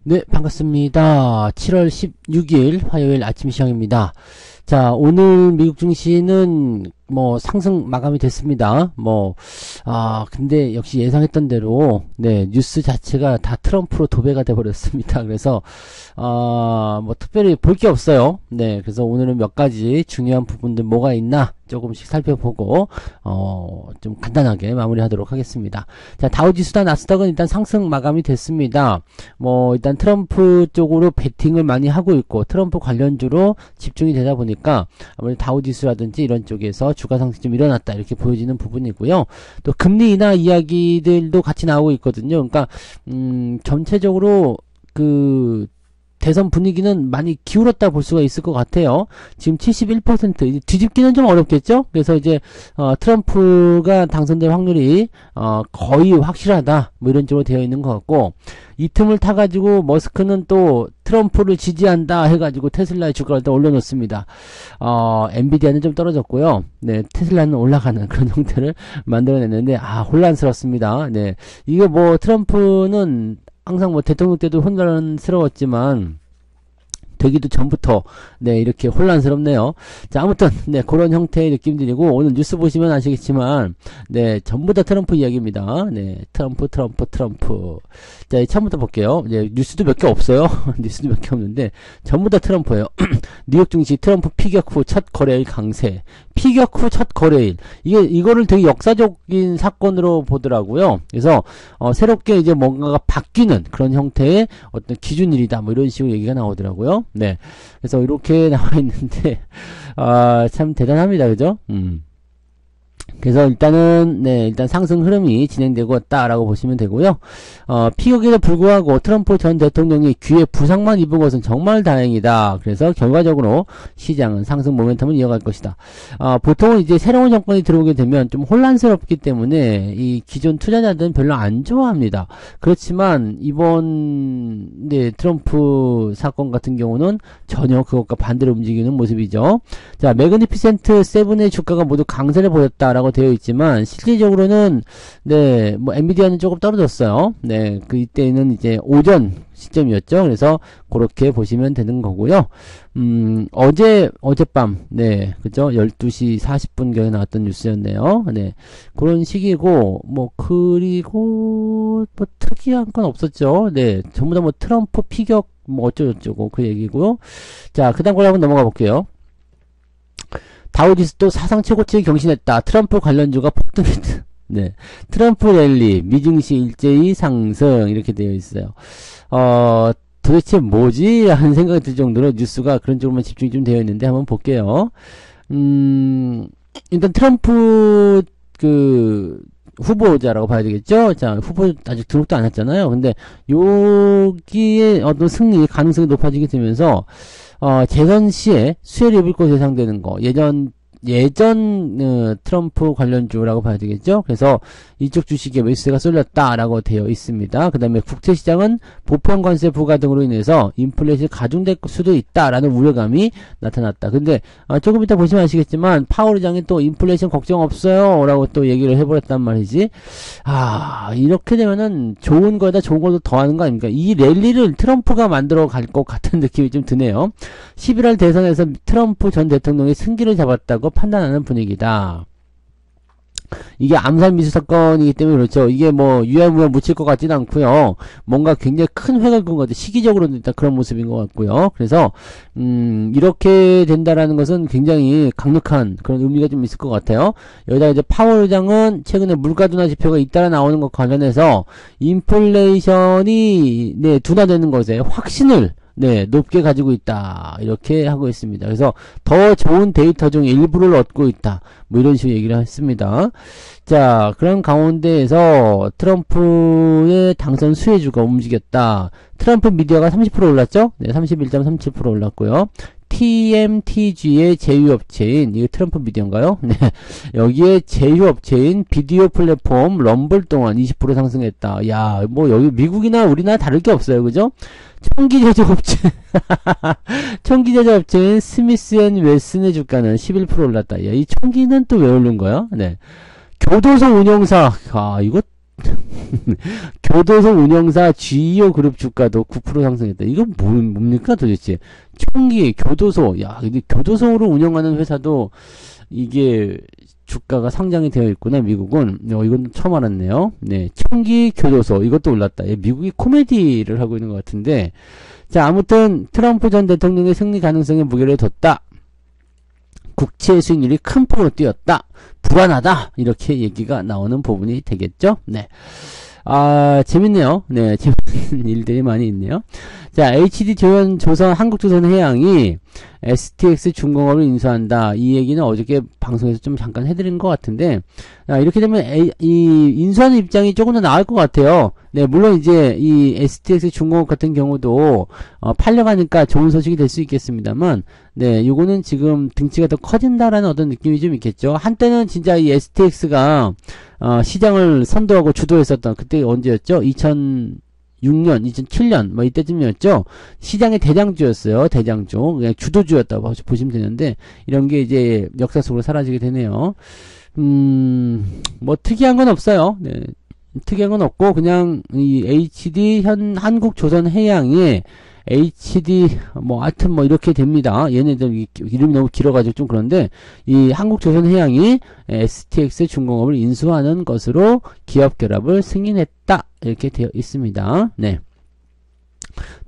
네, 반갑습니다. 7월 16일 화요일 아침 시황입니다. 자, 오늘 미국 증시는 상승 마감이 됐습니다. 근데 역시 예상했던 대로, 네, 뉴스 자체가 다 트럼프로 도배가 돼버렸습니다. 그래서, 특별히 볼 게 없어요. 네, 그래서 오늘은 몇 가지 중요한 부분들 뭐가 있나 조금씩 살펴보고, 좀 간단하게 마무리하도록 하겠습니다. 자, 다우지수나 나스닥은 일단 상승 마감이 됐습니다. 일단 트럼프 쪽으로 베팅을 많이 하고 있고, 트럼프 관련주로 집중이 되다 보니까, 아무래도 다우지수라든지 이런 쪽에서 주가 상승이 좀 일어났다 이렇게 보여지는 부분이고요. 또 금리 인하 이야기들도 같이 나오고 있거든요. 그러니까 전체적으로 대선 분위기는 많이 기울었다 볼 수가 있을 것 같아요. 지금 71%, 뒤집기는 좀 어렵겠죠? 그래서 이제, 트럼프가 당선될 확률이, 거의 확실하다. 이런 쪽으로 되어 있는 것 같고, 이 틈을 타가지고, 머스크는 또 트럼프를 지지한다 해가지고 테슬라의 주가를 또 올려놓습니다. 엔비디아는 좀 떨어졌고요. 네, 테슬라는 올라가는 그런 형태를 만들어냈는데, 혼란스럽습니다. 네. 이게 트럼프는 항상 대통령 때도 혼란스러웠지만 되기도 전부터 네 이렇게 혼란스럽네요. 자, 아무튼 네 그런 형태의 느낌들이고, 오늘 뉴스 보시면 아시겠지만 네 전부 다 트럼프 이야기입니다. 네 트럼프. 자, 처음부터 볼게요. 네, 뉴스도 몇 개 없어요. 뉴스도 몇 개 없는데 전부 다 트럼프예요. 뉴욕 증시 트럼프 피격 후 첫 거래일 강세. 피격 후 첫 거래일. 이거를 되게 역사적인 사건으로 보더라고요. 그래서 새롭게 이제 뭔가가 바뀌는 그런 형태의 어떤 기준일이다. 이런 식으로 얘기가 나오더라고요. 네. 그래서 이렇게 나와 있는데 참 대단합니다. 그죠? 그래서 일단 상승 흐름이 진행되고 있다라고 보시면 되고요. 피격에도 불구하고 트럼프 전 대통령이 귀에 부상만 입은 것은 정말 다행이다. 그래서 결과적으로 시장은 상승 모멘텀을 이어갈 것이다. 보통은 이제 새로운 정권이 들어오게 되면 좀 혼란스럽기 때문에 이 기존 투자자들은 별로 안 좋아합니다. 그렇지만 이번 트럼프 사건 같은 경우는 전혀 그것과 반대로 움직이는 모습이죠. 자, 매그니피센트 세븐의 주가가 모두 강세를 보였다라고 되어 있지만 실질적으로는 엔비디아는 조금 떨어졌어요. 네, 이때는 이제 오전 시점이었죠. 그래서 그렇게 보시면 되는 거고요. 어젯밤 그죠? 12시 40분경에 나왔던 뉴스였네요. 네. 그런 식이고 그리고 특이한 건 없었죠. 네. 전부 다 트럼프 피격 어쩌고저쩌고 그 얘기고요. 자, 그다음 걸 한번 넘어가 볼게요. 다우지수 또 사상 최고치를 경신했다. 트럼프 관련주가 폭등했다. 네. 트럼프 랠리, 미증시 일제히 상승, 이렇게 되어 있어요. 도대체 뭐지? 라는 생각이 들 정도로 뉴스가 그런 쪽으로만 집중이 좀 되어 있는데 한번 볼게요. 일단 트럼프, 후보자라고 봐야 되겠죠? 자, 후보 아직 등록도 안 했잖아요. 근데 여기에 어떤 승리 가능성이 높아지게 되면서 재선 시에 수혜를 입을 것으로 예상되는 거. 예전 트럼프 관련주라고 봐야 되겠죠. 그래서 이쪽 주식에 매수세가 쏠렸다라고 되어 있습니다. 그 다음에 국채시장은 보편 관세 부과 등으로 인해서 인플레이션이 가중될 수도 있다라는 우려감이 나타났다. 근데 조금 이따 보시면 아시겠지만 파월 의장이 또 인플레이션 걱정 없어요 라고 또 얘기를 해버렸단 말이지. 이렇게 되면은 좋은 거에다 좋은 것도 더하는 거 아닙니까? 이 랠리를 트럼프가 만들어 갈 것 같은 느낌이 좀 드네요. 11월 대선에서 트럼프 전 대통령이 승기를 잡았다고 판단하는 분위기다. 이게 암살 미수 사건이기 때문에 그렇죠. 이게 유야무야 묻힐 것 같지는 않고요. 뭔가 굉장히 큰 획을 그은 것 같아요. 시기적으로는 일단 그런 모습인 것 같고요. 그래서 이렇게 된다라는 것은 굉장히 강력한 그런 의미가 좀 있을 것 같아요. 여기다 이제 파월 의장은 최근에 물가 둔화 지표가 잇따라 나오는 것 관련해서 인플레이션이 둔화되는 것에 확신을 높게 가지고 있다. 이렇게 하고 있습니다. 그래서 더 좋은 데이터 중 일부를 얻고 있다. 이런 식으로 얘기를 했습니다. 자, 그런 가운데에서 트럼프의 당선 수혜주가 움직였다. 트럼프 미디어가 30% 올랐죠? 네, 31.37% 올랐고요. TMTG의 제휴업체인, 이게 트럼프 미디어인가요? 네. 여기에 제휴업체인 비디오 플랫폼 럼블 동안 20% 상승했다. 야, 여기 미국이나 우리나라 다를 게 없어요. 그죠? 총기 제조업체인 스미스 앤 웨슨의 주가는 11% 올랐다. 야, 이 총기는 또 왜 오른 거야? 네. 교도소 운영사. 이거 교도소 운영사 GEO 그룹 주가도 9% 상승했다. 이거 뭡니까 도대체? 총기, 교도소, 야, 근데 교도소를 운영하는 회사도 이게 주가가 상장이 되어 있구나, 미국은. 이건 처음 알았네요. 네, 총기, 교도소, 이것도 올랐다. 미국이 코미디를 하고 있는 것 같은데. 자, 아무튼, 트럼프 전 대통령의 승리 가능성에 무게를 뒀다. 국채 수익률이 큰 폭으로 뛰었다. 불안하다. 이렇게 얘기가 나오는 부분이 되겠죠? 네. 재밌네요. 네, 재밌는 일들이 많이 있네요. 자, HD 조선, 한국조선해양이 STX 중공업을 인수한다. 이 얘기는 어저께 방송에서 좀 잠깐 해드린 것 같은데, 이렇게 되면 이 인수하는 입장이 조금 더 나을 것 같아요. 네, 물론 이제 이 STX 중공업 같은 경우도 팔려가니까 좋은 소식이 될 수 있겠습니다만, 네, 요거는 지금 등치가 더 커진다라는 어떤 느낌이 좀 있겠죠. 한때는 진짜 이 STX가 시장을 선도하고 주도했었던, 그때 언제였죠? 2006년, 2007년, 뭐 이때쯤이었죠? 시장의 대장주였어요. 대장주. 그냥 주도주였다고 보시면 되는데, 이런 게 이제 역사 속으로 사라지게 되네요. 뭐 특이한 건 없어요. 네. 특이한 건 없고, 그냥 이 HD 한국조선해양이 HD 하여튼 이렇게 됩니다. 얘네들 이름이 너무 길어가지고 좀 그런데 이 한국조선해양이 STX 중공업을 인수하는 것으로 기업 결합을 승인했다 이렇게 되어 있습니다. 네.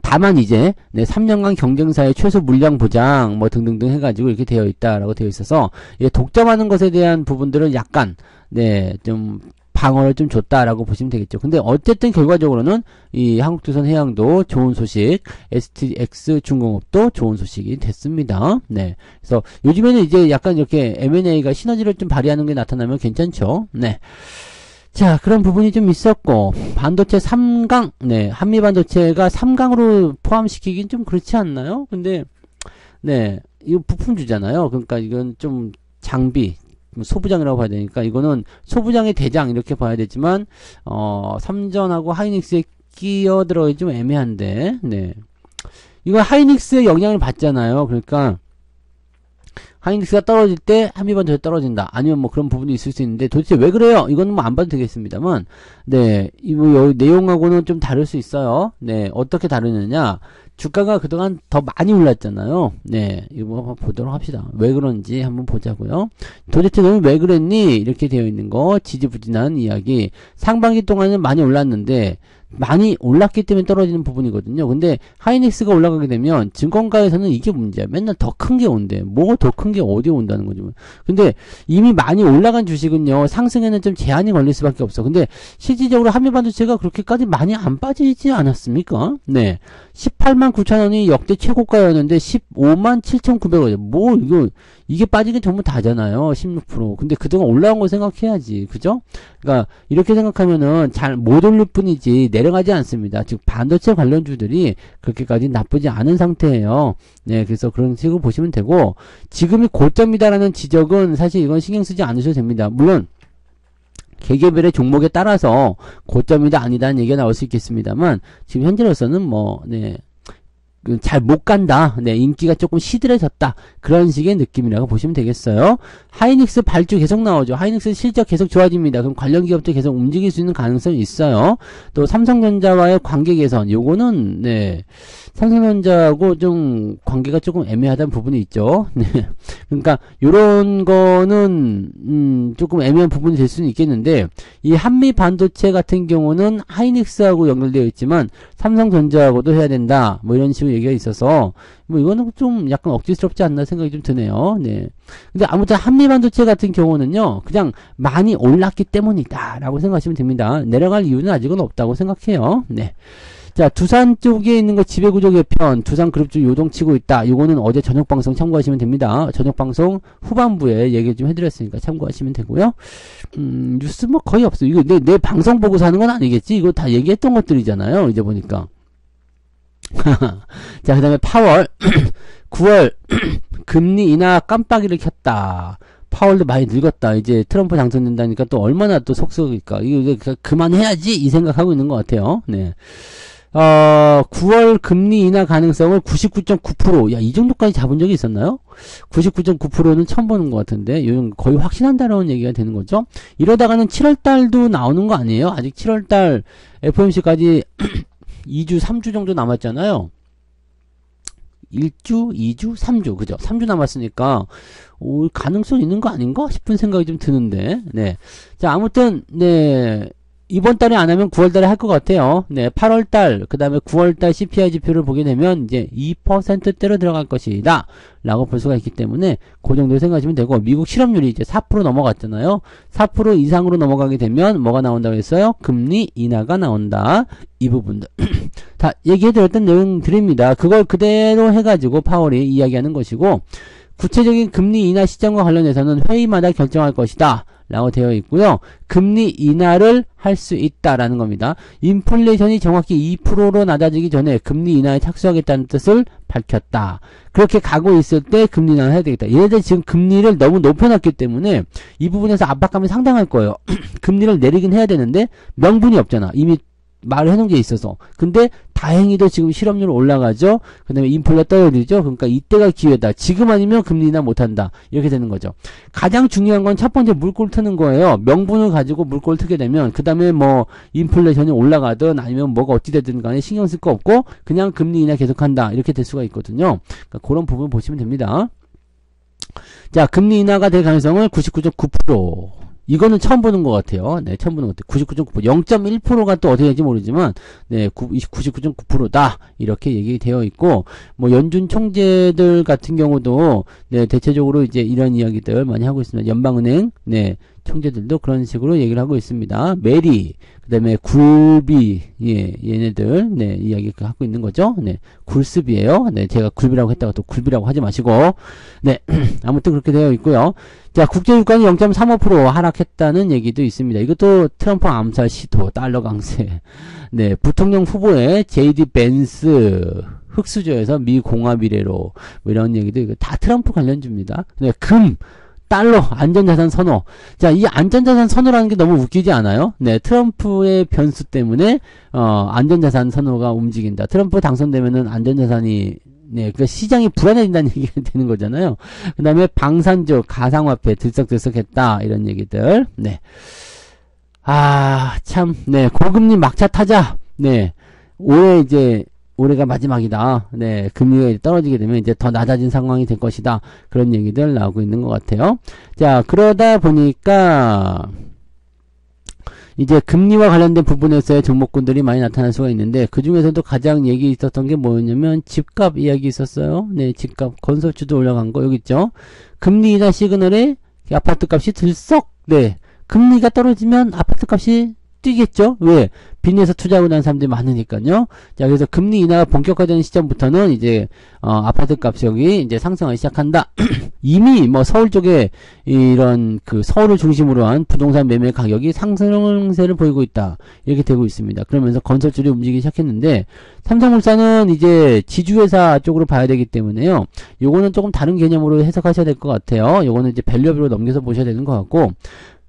다만 이제 3년간 경쟁사의 최소 물량 보장 등등등 해가지고 이렇게 되어 있다라고 되어 있어서 독점하는 것에 대한 부분들은 약간 좀 방어를 좀 줬다라고 보시면 되겠죠. 근데 어쨌든 결과적으로는 이 한국조선해양도 좋은 소식, STX 중공업도 좋은 소식이 됐습니다. 네. 그래서 요즘에는 이제 약간 이렇게 M&A가 시너지를 좀 발휘하는 게 나타나면 괜찮죠. 네. 자, 그런 부분이 좀 있었고, 반도체 3강, 네, 한미반도체가 3강으로 포함시키긴 좀 그렇지 않나요? 근데, 네, 이거 부품주잖아요. 그러니까 이건 좀 장비, 소부장이라고 봐야 되니까 이거는 소부장의 대장 이렇게 봐야 되지만 삼전하고 하이닉스에 끼어들어야 좀 애매한데 네 이거 하이닉스의 영향을 받잖아요. 그러니까 하이닉스가 떨어질 때 한미반도체 떨어진다. 아니면 그런 부분이 있을 수 있는데 도대체 왜 그래요? 이거는 안 봐도 되겠습니다만 네 여기 내용하고는 좀 다를 수 있어요. 네 어떻게 다르느냐? 주가가 그동안 더 많이 올랐잖아요. 네, 이거 한번 보도록 합시다. 왜 그런지 한번 보자고요. 도대체 너는 왜 그랬니? 이렇게 되어 있는 거 지지부진한 이야기. 상반기 동안은 많이 올랐는데 많이 올랐기 때문에 떨어지는 부분이거든요. 근데 하이닉스가 올라가게 되면 증권가에서는 이게 문제야. 맨날 더 큰 게 온대. 더 큰 게 어디에 온다는 거지. 근데 이미 많이 올라간 주식은요. 상승에는 좀 제한이 걸릴 수밖에 없어. 근데 실질적으로 한미반도체가 그렇게까지 많이 안 빠지지 않았습니까? 네. 18만 9천 원이 역대 최고가였는데 15만 7,900원. 이게 빠지긴 전부 다잖아요. 16%. 근데 그동안 올라온 거 생각해야지. 그죠? 그러니까 이렇게 생각하면은 잘 못 올릴 뿐이지 내려가지 않습니다. 즉 반도체 관련주들이 그렇게까지 나쁘지 않은 상태예요. 네, 그래서 그런 식으로 보시면 되고 지금이 고점이다라는 지적은 사실 이건 신경 쓰지 않으셔도 됩니다. 물론 개개별의 종목에 따라서 고점이다 아니다는 얘기가 나올 수 있겠습니다만 지금 현재로서는 잘 못 간다. 네, 인기가 조금 시들해졌다. 그런 식의 느낌이라고 보시면 되겠어요. 하이닉스 발주 계속 나오죠. 하이닉스 실적 계속 좋아집니다. 그럼 관련 기업도 계속 움직일 수 있는 가능성이 있어요. 또 삼성전자와의 관계 개선. 요거는 삼성전자하고 좀 관계가 조금 애매하다는 부분이 있죠. 네. 그러니까 요런 거는 조금 애매한 부분이 될 수는 있겠는데 이 한미 반도체 같은 경우는 하이닉스하고 연결되어 있지만 삼성전자하고도 해야 된다. 이런 식으로 얘기가 있어서 이거는 좀 약간 억지스럽지 않나 생각이 좀 드네요. 네. 근데 아무튼 한미 반도체 같은 경우는요. 그냥 많이 올랐기 때문이다 라고 생각하시면 됩니다. 내려갈 이유는 아직은 없다고 생각해요. 네. 자, 두산 쪽에 있는 거 지배구조 개편, 두산 그룹주 요동치고 있다. 요거는 어제 저녁 방송 참고하시면 됩니다. 저녁 방송 후반부에 얘기 좀 해드렸으니까 참고하시면 되고요. 뉴스 거의 없어요. 이거 내 방송 보고 사는 건 아니겠지? 이거 다 얘기했던 것들이잖아요. 이제 보니까. 자, 그 다음에 파월. 9월 금리 인하 깜빡이를 켰다. 파월도 많이 늙었다. 이제 트럼프 당선된다니까 또 얼마나 또 속썩일까. 이거 그만해야지 이 생각하고 있는 것 같아요. 네. 9월 금리 인하 가능성을 99.9%. 야, 이 정도까지 잡은 적이 있었나요? 99.9%는 처음 보는 것 같은데, 이건 거의 확신한다라는 얘기가 되는 거죠. 이러다가는 7월달도 나오는 거 아니에요? 아직 7월달 FOMC까지 2주, 3주 정도 남았잖아요. 1주, 2주, 3주, 그죠? 3주 남았으니까, 올 가능성 있는 거 아닌가? 싶은 생각이 좀 드는데, 네. 자, 아무튼, 네. 이번 달에 안 하면 9월 달에 할 것 같아요. 네, 8월 달, 그 다음에 9월 달 CPI 지표를 보게 되면 이제 2%대로 들어갈 것이다. 라고 볼 수가 있기 때문에 그 정도 생각하시면 되고, 미국 실업률이 이제 4% 넘어갔잖아요. 4% 이상으로 넘어가게 되면 뭐가 나온다고 했어요? 금리 인하가 나온다. 이 부분들. 다 얘기해드렸던 내용들입니다. 그걸 그대로 해가지고 파월이 이야기하는 것이고, 구체적인 금리 인하 시점과 관련해서는 회의마다 결정할 것이다. 라고 되어 있고요. 금리 인하를 할 수 있다라는 겁니다. 인플레이션이 정확히 2%로 낮아지기 전에 금리 인하에 착수하겠다는 뜻을 밝혔다. 그렇게 가고 있을 때 금리 인하를 해야 되겠다. 얘네들 지금 금리를 너무 높여놨기 때문에 이 부분에서 압박감이 상당할 거예요. 금리를 내리긴 해야 되는데 명분이 없잖아. 이미 말을 해놓은 게 있어서. 근데 다행히도 지금 실업률 올라가죠. 그 다음에 인플레 떨어지죠. 그러니까 이때가 기회다. 지금 아니면 금리 인하 못한다. 이렇게 되는 거죠. 가장 중요한 건 첫 번째 물꼬를 트는 거예요. 명분을 가지고 물꼬를 트게 되면 그 다음에 뭐 인플레이션이 올라가든 아니면 뭐가 어찌 되든 간에 신경 쓸 거 없고 그냥 금리 인하 계속한다. 이렇게 될 수가 있거든요. 그러니까 그런 부분 보시면 됩니다. 자, 금리 인하가 될 가능성은 99.9%. 이거는 처음 보는 것 같아요. 네, 처음 보는 것 같아요. 99.9%. 0.1%가 또 어떻게 될지 모르지만, 네, 99.9%다. 이렇게 얘기되어 있고, 뭐, 연준 총재들 같은 경우도, 네, 대체적으로 이제 이런 이야기들 많이 하고 있습니다. 연방은행, 네, 총재들도 그런 식으로 얘기를 하고 있습니다. 메리, 그 다음에 굴비, 예, 얘네들, 네, 이야기 하고 있는 거죠. 네, 굴습이에요. 네, 제가 굴비라고 했다가 또 굴비라고 하지 마시고, 네, 아무튼 그렇게 되어 있고요. 자, 국제유가는 0.35% 하락했다는 얘기도 있습니다. 이것도 트럼프 암살 시도, 달러 강세. 네, 부통령 후보의 JD 벤스, 흑수저에서 미 공화 미래로, 뭐 이런 얘기도, 이거 다 트럼프 관련주입니다. 네, 금, 달러, 안전자산 선호. 자, 이 안전자산 선호라는 게 너무 웃기지 않아요? 네, 트럼프의 변수 때문에, 안전자산 선호가 움직인다. 트럼프 당선되면은 안전자산이 네, 그 시장이 불안해진다는 얘기가 되는 거잖아요. 그 다음에 방산주, 가상화폐 들썩들썩했다 이런 얘기들. 네, 아 참, 네, 고금리 막차 타자. 네, 올해가 마지막이다. 네, 금리가 떨어지게 되면 이제 더 낮아진 상황이 될 것이다. 그런 얘기들 나오고 있는 것 같아요. 자, 그러다 보니까 이제 금리와 관련된 부분에서의 종목군들이 많이 나타날 수가 있는데 그 중에서도 가장 얘기 있었던 게 뭐였냐면 집값 이야기 있었어요. 네, 집값 건설주도 올라간 거 여기 있죠. 금리 인하 시그널에 아파트 값이 들썩. 네, 금리가 떨어지면 아파트 값이 뛰겠죠. 왜? 빚내서 투자하고 난 사람들이 많으니까요. 자, 그래서 금리 인하가 본격화되는 시점부터는 이제 아파트 값이 이제 상승하기 시작한다. 이미 뭐 서울 쪽에 이런 그 서울을 중심으로 한 부동산 매매 가격이 상승세를 보이고 있다. 이렇게 되고 있습니다. 그러면서 건설주들이 움직이기 시작했는데 삼성물산은 이제 지주회사 쪽으로 봐야 되기 때문에요. 요거는 조금 다른 개념으로 해석하셔야 될 것 같아요. 요거는 이제 밸류업으로 넘겨서 보셔야 되는 것 같고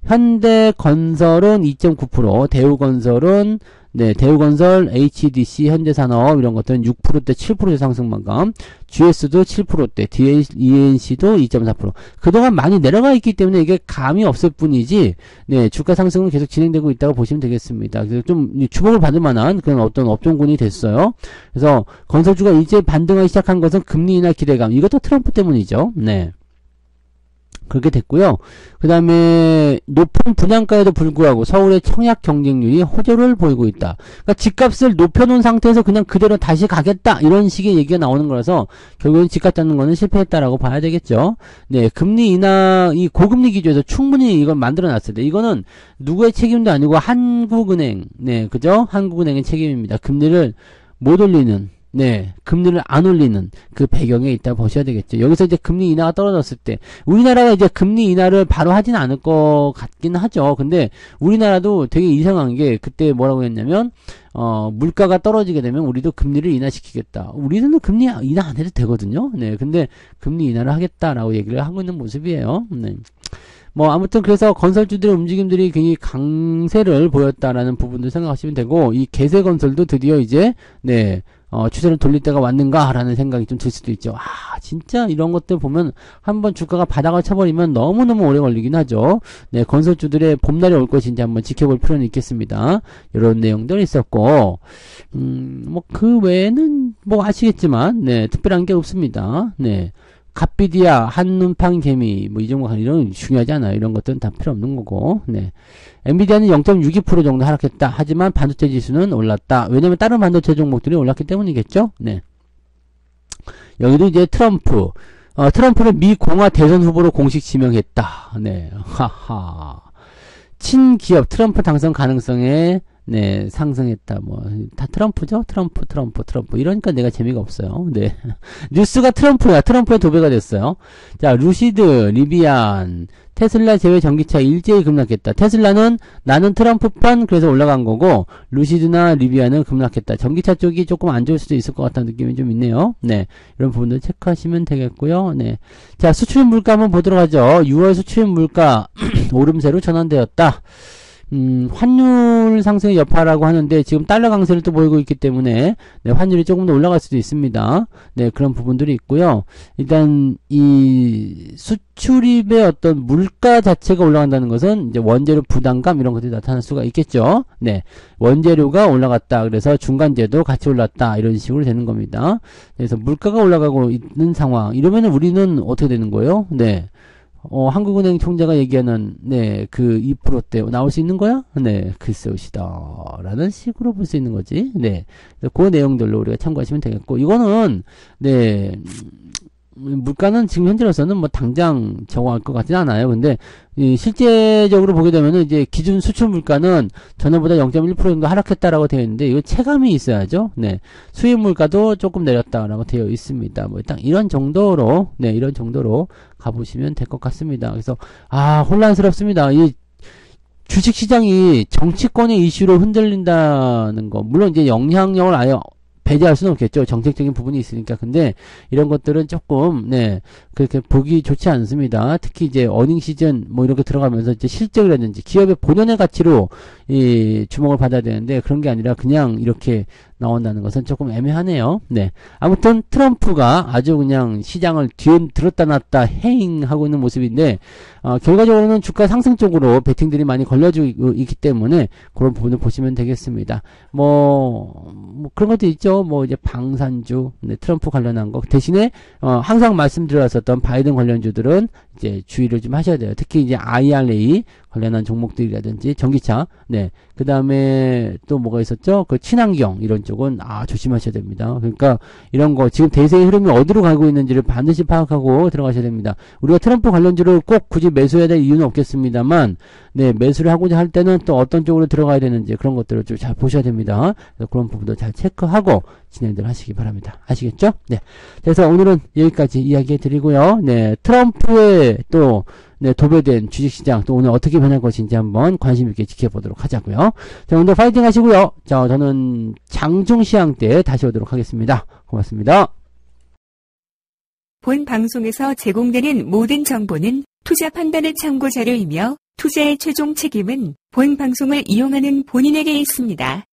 현대건설은 2.9%, 대우건설은 네, 대우건설, HDC, 현대산업 이런 것들은 6%대 7% 상승 마감, GS도 7%대, ENC도 2.4%. 그동안 많이 내려가 있기 때문에 이게 감이 없을 뿐이지, 네, 주가 상승은 계속 진행되고 있다고 보시면 되겠습니다. 그래서 좀 주목을 받을 만한 그런 어떤 업종군이 됐어요. 그래서 건설주가 이제 반등하기 시작한 것은 금리 인하 기대감, 이것도 트럼프 때문이죠. 네. 그렇게 됐고요. 그 다음에 높은 분양가에도 불구하고 서울의 청약 경쟁률이 호조를 보이고 있다. 그러니까 집값을 높여놓은 상태에서 그냥 그대로 다시 가겠다 이런 식의 얘기가 나오는 거라서 결국은 집값 잡는 거는 실패했다라고 봐야 되겠죠. 네, 금리 인하 이 고금리 기조에서 충분히 이걸 만들어놨을 때 이거는 누구의 책임도 아니고 한국은행, 네, 그죠? 한국은행의 책임입니다. 금리를 못 올리는. 네, 금리를 안 올리는 그 배경에 있다 보셔야 되겠죠. 여기서 이제 금리 인하가 떨어졌을 때 우리나라가 이제 금리 인하를 바로 하진 않을 것 같긴 하죠. 근데 우리나라도 되게 이상한 게 그때 뭐라고 했냐면 물가가 떨어지게 되면 우리도 금리를 인하시키겠다. 우리는 금리 인하 안 해도 되거든요. 네, 근데 금리 인하를 하겠다라고 얘기를 하고 있는 모습이에요. 네. 뭐 아무튼 그래서 건설주들의 움직임들이 굉장히 강세를 보였다라는 부분도 생각하시면 되고, 이 개세건설도 드디어 이제 네 추세를 돌릴 때가 왔는가라는 생각이 좀 들 수도 있죠. 진짜 이런 것들 보면 한번 주가가 바닥을 쳐버리면 너무너무 오래 걸리긴 하죠. 네, 건설주들의 봄날이 올 것인지 한번 지켜볼 필요는 있겠습니다. 이런 내용들 있었고, 뭐 그 외에는 뭐 아시겠지만, 네, 특별한 게 없습니다. 네. 갓비디아, 한눈판 개미, 뭐 이 정도 이런 중요하지 않아요. 이런 것들은 다 필요 없는 거고. 네. 엔비디아는 0.62% 정도 하락했다. 하지만 반도체 지수는 올랐다. 왜냐면 다른 반도체 종목들이 올랐기 때문이겠죠. 네. 여기도 이제 트럼프를 미 공화 대선 후보로 공식 지명했다. 네. 하하. 친기업 트럼프 당선 가능성에 네, 상승했다. 뭐, 다 트럼프죠? 트럼프. 이러니까 내가 재미가 없어요. 네. 뉴스가 트럼프야. 트럼프의 도배가 됐어요. 자, 루시드, 리비안, 테슬라 제외 전기차 일제히 급락했다. 테슬라는 나는 트럼프판 그래서 올라간 거고, 루시드나 리비안은 급락했다. 전기차 쪽이 조금 안 좋을 수도 있을 것 같다는 느낌이 좀 있네요. 네. 이런 부분들 체크하시면 되겠고요. 네. 자, 수출입 물가 한번 보도록 하죠. 6월 수출입 물가 오름세로 전환되었다. 환율 상승의 여파라고 하는데 지금 달러 강세를 또 보이고 있기 때문에 네, 환율이 조금 더 올라갈 수도 있습니다. 네, 그런 부분들이 있고요. 일단 이 수출입의 어떤 물가 자체가 올라간다는 것은 이제 원재료 부담감 이런 것들이 나타날 수가 있겠죠. 네, 원재료가 올라갔다. 그래서 중간재도 같이 올랐다. 이런 식으로 되는 겁니다. 그래서 물가가 올라가고 있는 상황. 이러면은 우리는 어떻게 되는 거예요? 네. 한국은행 총재가 얘기하는, 네, 그 2%대 나올 수 있는 거야? 네, 글쎄오시다. 라는 식으로 볼 수 있는 거지. 네. 그 내용들로 우리가 참고하시면 되겠고, 이거는, 네, 물가는 지금 현재로서는 뭐 당장 적응할 것 같지는 않아요. 근데 실제적으로 보게 되면은 이제 기준 수출 물가는 전년보다 0.1% 정도 하락했다라고 되어 있는데 이거 체감이 있어야죠. 네. 수입 물가도 조금 내렸다라고 되어 있습니다. 뭐 딱 이런 정도로 네, 이런 정도로 가보시면 될 것 같습니다. 그래서 혼란스럽습니다. 이 주식 시장이 정치권의 이슈로 흔들린다는 거. 물론 이제 영향력을 아예 배제할 수는 없겠죠. 정책적인 부분이 있으니까. 근데 이런 것들은 조금 네 그렇게 보기 좋지 않습니다. 특히 이제 어닝 시즌 뭐 이렇게 들어가면서 이제 실적이라든지 기업의 본연의 가치로 이 주목을 받아야 되는데 그런 게 아니라 그냥 이렇게 나온다는 것은 조금 애매하네요. 네. 아무튼 트럼프가 아주 그냥 시장을 들었다 놨다 해잉하고 있는 모습인데 결과적으로는 주가 상승 쪽으로 베팅들이 많이 걸려지고 있기 때문에 그런 부분을 보시면 되겠습니다. 뭐 그런 것도 있죠. 뭐 이제 방산주, 네, 트럼프 관련한 거 대신에 항상 말씀드렸었던 바이든 관련주들은 이제 주의를 좀 하셔야 돼요. 특히 이제 IRA 관련한 종목들이라든지 전기차, 네, 그 다음에 또 뭐가 있었죠? 그 친환경 이런 쪽은 조심하셔야 됩니다. 그러니까 이런 거 지금 대세의 흐름이 어디로 가고 있는지를 반드시 파악하고 들어가셔야 됩니다. 우리가 트럼프 관련주를 꼭 굳이 매수해야 될 이유는 없겠습니다만, 네, 매수를 하고자 할 때는 또 어떤 쪽으로 들어가야 되는지 그런 것들을 좀 잘 보셔야 됩니다. 그래서 그런 부분도 잘 체크하고 진행들 하시기 바랍니다. 아시겠죠? 네. 그래서 오늘은 여기까지 이야기해 드리고요. 네, 트럼프의 또 네, 도배된 주식시장 또 오늘 어떻게 변할 것인지 한번 관심 있게 지켜보도록 하자고요. 자, 오늘 파이팅 하시고요. 자, 저는 장중시황 때 다시 오도록 하겠습니다. 고맙습니다. 본 방송에서 제공되는 모든 정보는 투자 판단의 참고 자료이며 투자의 최종 책임은 본 방송을 이용하는 본인에게 있습니다.